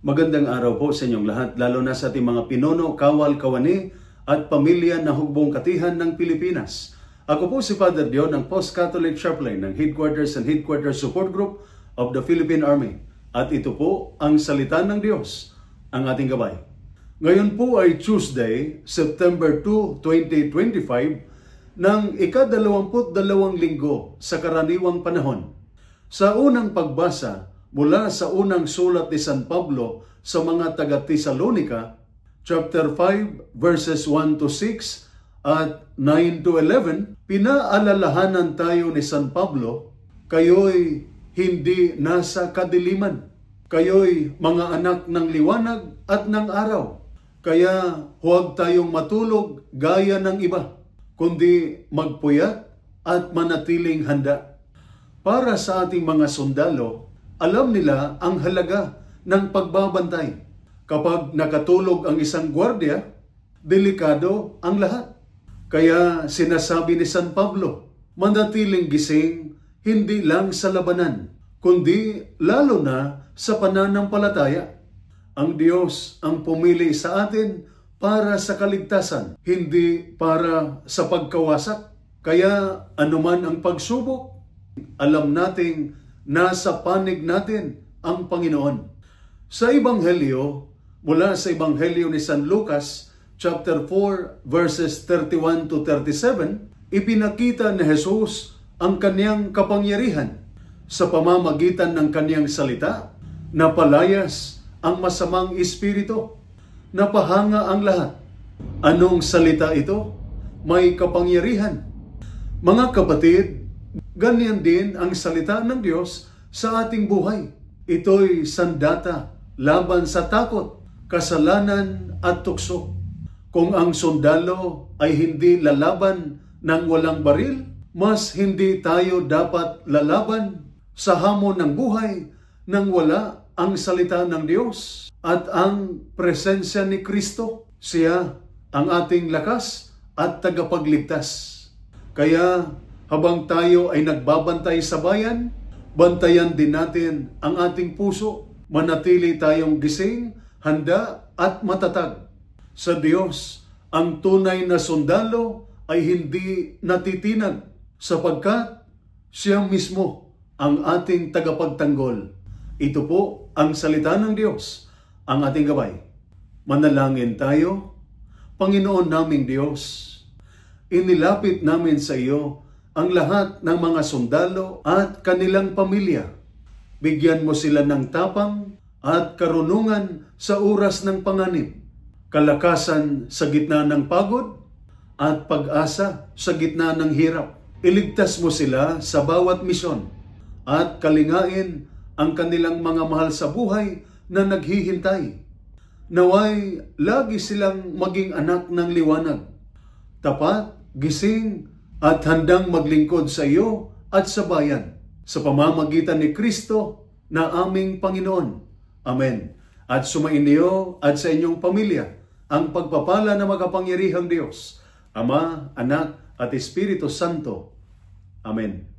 Magandang araw po sa inyong lahat, lalo na sa ating mga pinuno, kawal, kawani at pamilya na hugbong katihan ng Pilipinas. Ako po si Father Dion ng Post-Catholic Chaplain ng Headquarters and Headquarters Support Group of the Philippine Army. At ito po ang salita ng Diyos, ang ating gabay. Ngayon po ay Tuesday, September 2, 2025, ng ika-22 linggo sa karaniwang panahon. Sa unang pagbasa, mula sa unang sulat ni San Pablo sa mga taga-Tesalonica, chapter 5, verses 1 to 6 at 9 to 11, pinaalalahanan tayo ni San Pablo, kayo'y hindi nasa kadiliman. Kayo'y mga anak ng liwanag at ng araw. Kaya huwag tayong matulog gaya ng iba, kundi magpuyat at manatiling handa. Para sa ating mga sundalo, alam nila ang halaga ng pagbabantay. Kapag nakatulog ang isang gwardiya, delikado ang lahat. Kaya sinasabi ni San Pablo, manatiling gising hindi lang sa labanan, kundi lalo na sa pananampalataya. Ang Diyos ang pumili sa atin para sa kaligtasan, hindi para sa pagkawasak. Kaya anuman ang pagsubok, alam nating nasa panig natin ang Panginoon. Sa Ebanghelyo, mula sa Ebanghelyo ni San Lucas, chapter 4, verses 31 to 37, ipinakita ni Jesus ang kaniyang kapangyarihan sa pamamagitan ng kaniyang salita, napalayas ang masamang espiritu, napahanga ang lahat. Anong salita ito? May kapangyarihan. Mga kapatid, ganyan din ang salita ng Diyos sa ating buhay. Ito'y sandata laban sa takot, kasalanan at tukso. Kung ang sundalo ay hindi lalaban ng walang baril, mas hindi tayo dapat lalaban sa hamon ng buhay nang wala ang salita ng Diyos at ang presensya ni Kristo. Siya ang ating lakas at tagapagligtas. Kaya habang tayo ay nagbabantay sa bayan, bantayan din natin ang ating puso. Manatili tayong gising, handa at matatag. Sa Diyos, ang tunay na sundalo ay hindi natitinag sapagkat Siya mismo ang ating tagapagtanggol. Ito po ang salita ng Diyos, ang ating gabay. Manalangin tayo. Panginoon naming Diyos, inilapit namin sa iyo ang lahat ng mga sundalo at kanilang pamilya. Bigyan mo sila ng tapang at karunungan sa oras ng panganib, kalakasan sa gitna ng pagod at pag-asa sa gitna ng hirap. Iligtas mo sila sa bawat misyon at kalingain ang kanilang mga mahal sa buhay na naghihintay. Naway lagi silang maging anak ng liwanag, tapat, gising, at handang maglingkod sa iyo at sa bayan, sa pamamagitan ni Kristo na aming Panginoon. Amen. At sumainyo at sa inyong pamilya ang pagpapala na makapangyarihang Diyos, Ama, Anak, at Espiritu Santo. Amen.